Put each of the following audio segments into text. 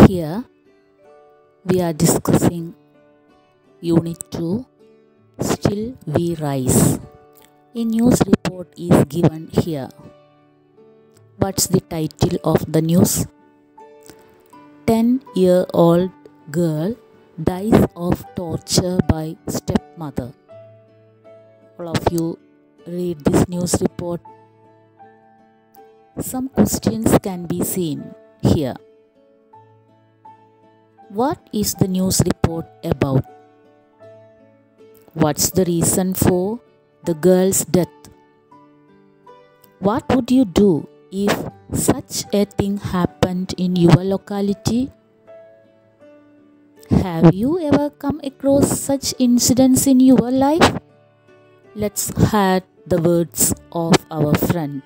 Here we are discussing Unit 2, Still We Rise. A news report is given here. What's the title of the news? 10-year-old girl dies of torture by stepmother. All of you read this news report. Some questions can be seen here. What is the news report about? What's the reason for the girl's death? What would you do if such a thing happened in your locality? Have you ever come across such incidents in your life? Let's hear the words of our friend.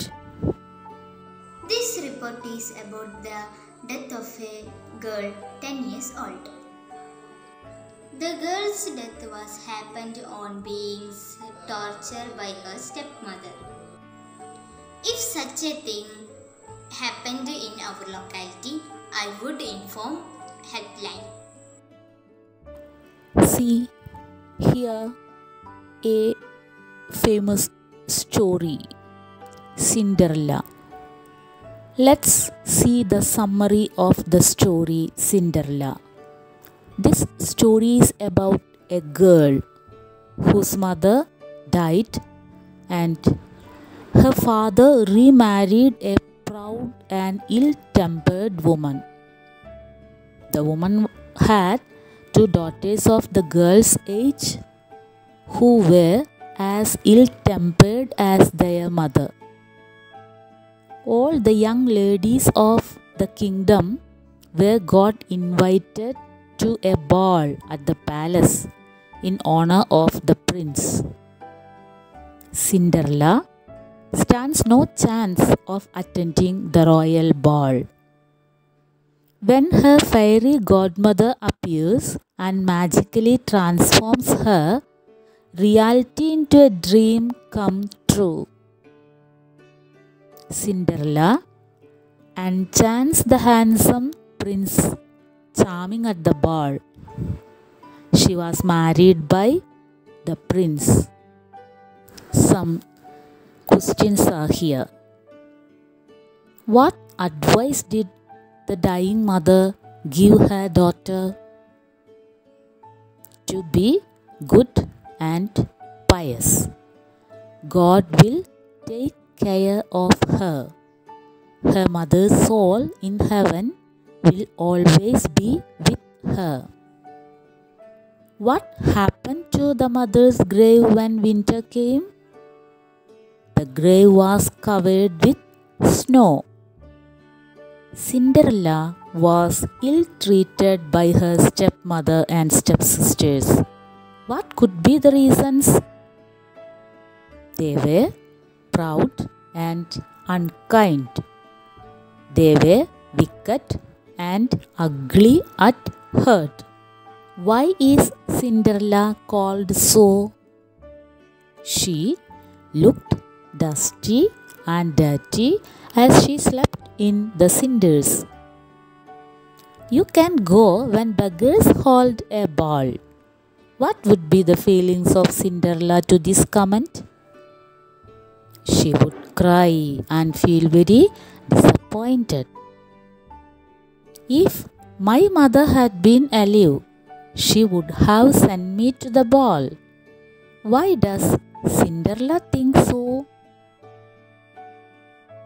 This report is about the death of a girl 10 years old. The girl's death was happened on being tortured by her stepmother. If such a thing happened in our locality, I would inform helpline. See here a famous story, Cinderella. Let's see the summary of the story Cinderella. This story is about a girl whose mother died and her father remarried a proud and ill-tempered woman. The woman had two daughters of the girl's age who were as ill-tempered as their mother. All the young ladies of the kingdom got invited to a ball at the palace in honor of the prince. Cinderella stands no chance of attending the royal ball. When her fairy godmother appears and magically transforms her reality into a dream come true, Cinderella enchants the handsome prince charming at the ball. She was married by the prince. Some questions are here. What advice did the dying mother give her daughter? To be good and pious. God will take care of her. Her mother's soul in heaven will always be with her. What happened to the mother's grave when winter came? The grave was covered with snow. Cinderella was ill-treated by her stepmother and stepsisters. What could be the reasons? They were proud and unkind. They were wicked and ugly at heart. Why is Cinderella called so? She looked dusty and dirty as she slept in the cinders. You can go when beggars hold a ball. What would be the feelings of Cinderella to this comment? She would cry and feel very disappointed. If my mother had been alive, she would have sent me to the ball. Why does Cinderella think so?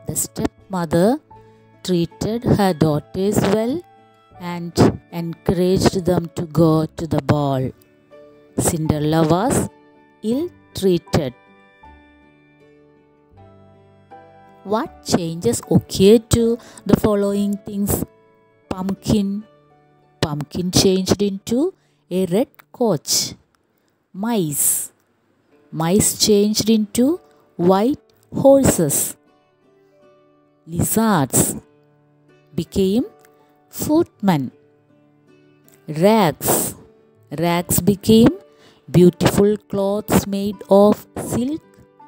The stepmother treated her daughters well and encouraged them to go to the ball. Cinderella was ill-treated. What changes occurred to the following things? Pumpkin changed into a red coach. Mice changed into white horses. Lizards became footmen. Rags became beautiful clothes made of silk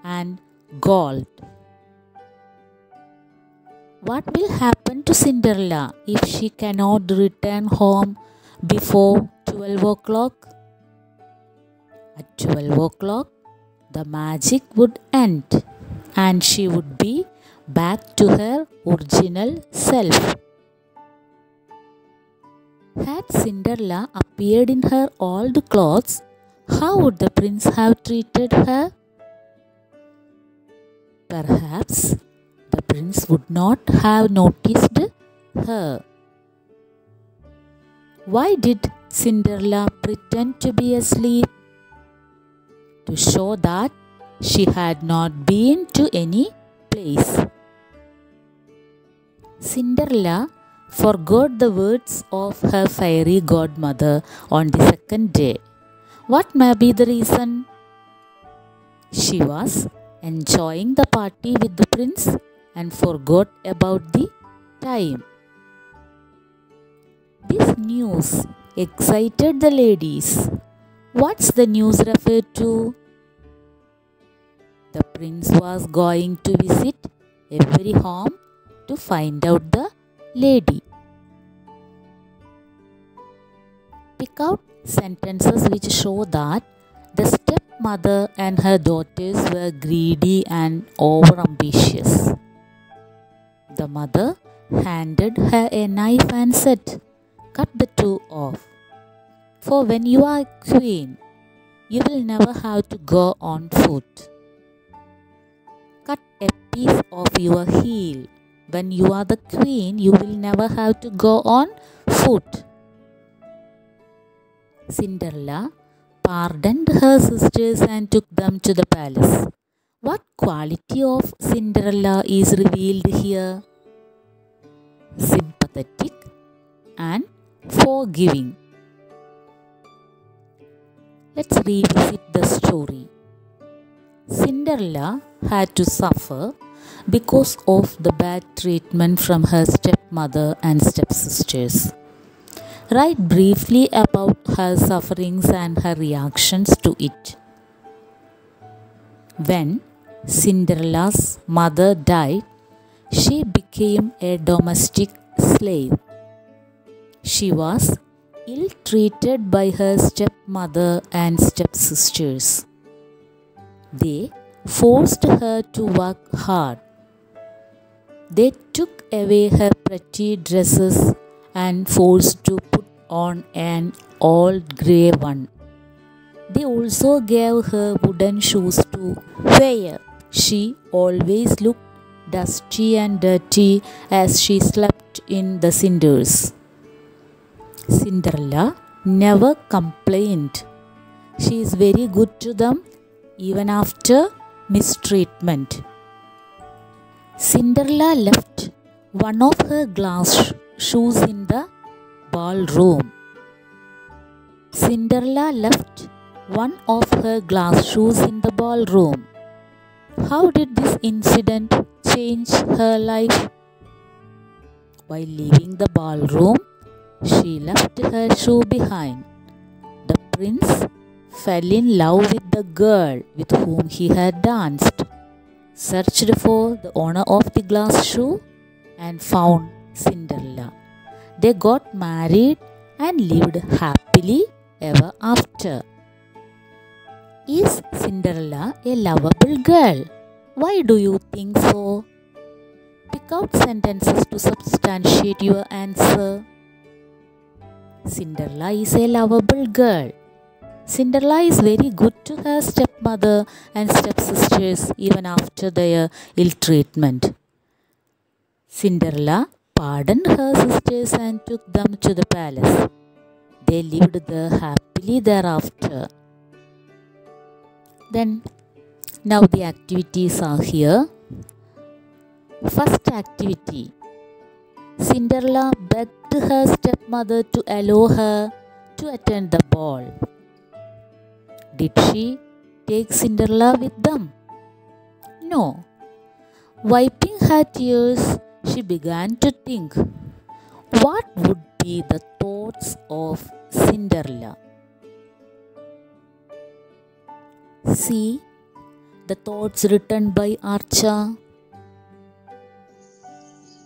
and gold. What will happen to Cinderella if she cannot return home before 12 o'clock? At 12 o'clock, the magic would end and she would be back to her original self. Had Cinderella appeared in her old clothes, how would the prince have treated her? Perhaps the prince would not have noticed her. Why did Cinderella pretend to be asleep? To show that she had not been to any place. Cinderella forgot the words of her fairy godmother on the second day. What may be the reason? She was enjoying the party with the prince and forgot about the time. This news excited the ladies. What's the news referred to? The prince was going to visit every home to find out the lady. Pick out sentences which show that the stepmother and her daughters were greedy and overambitious. The mother handed her a knife and said, "Cut the two off. For when you are queen, you will never have to go on foot. Cut a piece of your heel. When you are the queen, you will never have to go on foot." Cinderella pardoned her sisters and took them to the palace. What quality of Cinderella is revealed here? Sympathetic and forgiving. Let's revisit the story. Cinderella had to suffer because of the bad treatment from her stepmother and stepsisters. Write briefly about her sufferings and her reactions to it. When Cinderella's mother died, she became a domestic slave. She was ill-treated by her stepmother and stepsisters. They forced her to work hard. They took away her pretty dresses and forced to put on an old grey one. They also gave her wooden shoes to wear. She always looked dusty and dirty as she slept in the cinders. Cinderella never complained. She is very good to them even after mistreatment. Cinderella left one of her glass shoes in the ballroom. Cinderella left one of her glass shoes in the ballroom. How did this incident change her life? While leaving the ballroom, she left her shoe behind. The prince fell in love with the girl with whom he had danced, searched for the owner of the glass shoe, and found Cinderella. They got married and lived happily ever after. Is Cinderella a lovable girl? Why do you think so? Pick out sentences to substantiate your answer. Cinderella is a lovable girl. Cinderella is very good to her stepmother and stepsisters even after their ill treatment. Cinderella pardoned her sisters and took them to the palace. They lived there happily thereafter. Then, now the activities are here. First activity. Cinderella begged her stepmother to allow her to attend the ball. Did she take Cinderella with them? No. Wiping her tears, she began to think, what would be the thoughts of Cinderella? See the thoughts written by Archa.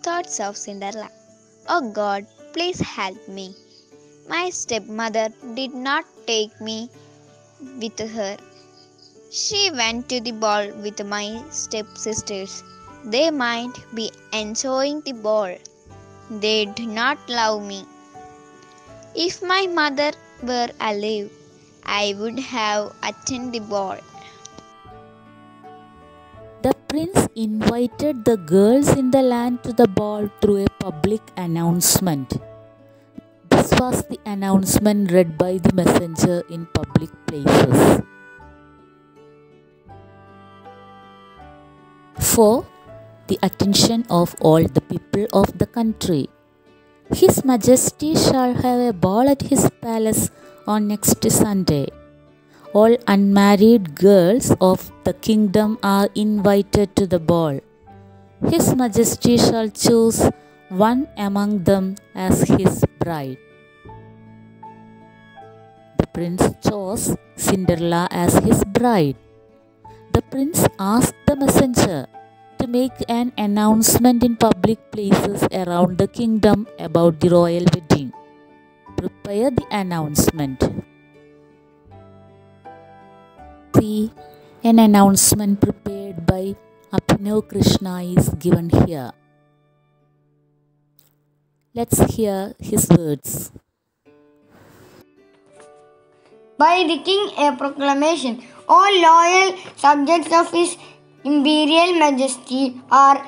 Thoughts of Cinderella. Oh God, please help me. My stepmother did not take me with her. She went to the ball with my stepsisters. They might be enjoying the ball. They do not love me. If my mother were alive, I would have attended the ball. The prince invited the girls in the land to the ball through a public announcement. This was the announcement read by the messenger in public places. For the attention of all the people of the country. His Majesty shall have a ball at his palace on next Sunday. All unmarried girls of the kingdom are invited to the ball. His Majesty shall choose one among them as his bride. The prince chose Cinderella as his bride. The prince asked the messenger to make an announcement in public places around the kingdom about the royal wedding. Prepare the announcement. See, an announcement prepared by Abhinav Krishna is given here. Let's hear his words. By the king a proclamation, all loyal subjects of his Imperial Majesty are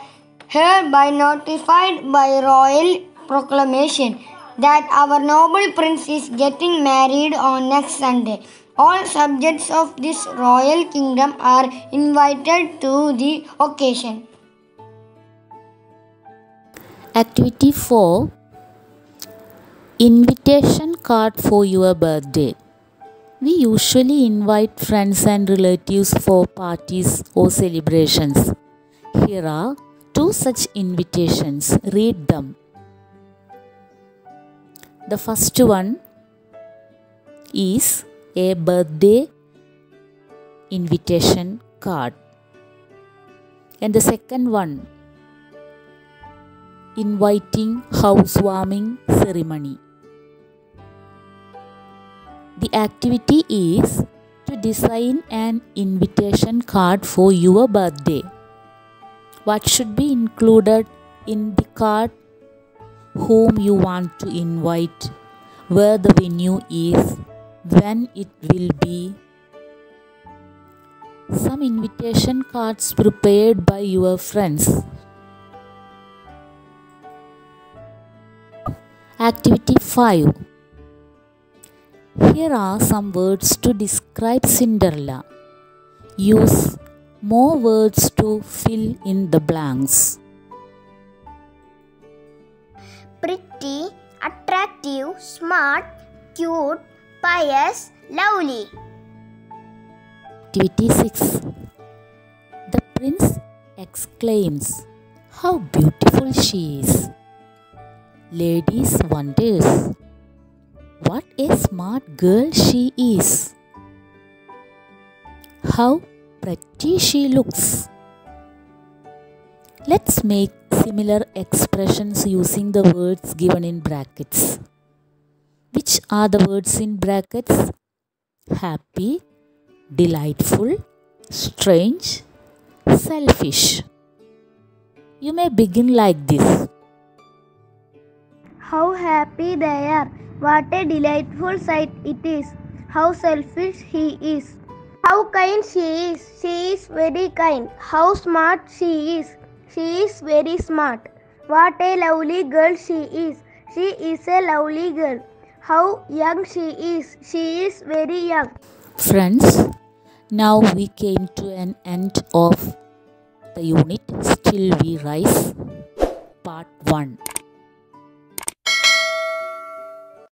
hereby notified by royal proclamation that our noble prince is getting married on next Sunday. All subjects of this royal kingdom are invited to the occasion. Activity 4. Invitation card for your birthday. We usually invite friends and relatives for parties or celebrations. Here are 2 such invitations. Read them. The first one is a birthday invitation card. And the second one, inviting housewarming ceremony. The activity is to design an invitation card for your birthday. What should be included in the card? Whom you want to invite, where the venue is, when it will be. Some invitation cards prepared by your friends. Activity 5. Here are some words to describe Cinderella. Use more words to fill in the blanks. Pretty, attractive, smart, cute, pious, lovely. Activity 6. The prince exclaims, "How beautiful she is!" Ladies wonders, "What a smart girl she is! How pretty she looks!" Let's make similar expressions using the words given in brackets. Which are the words in brackets? Happy, delightful, strange, selfish. You may begin like this. How happy they are! What a delightful sight it is! How selfish he is! How kind she is! She is very kind. How smart she is! She is very smart. What a lovely girl she is! She is a lovely girl. How young she is! She is very young. Friends, now we came to an end of the unit Still We Rise, Part 1.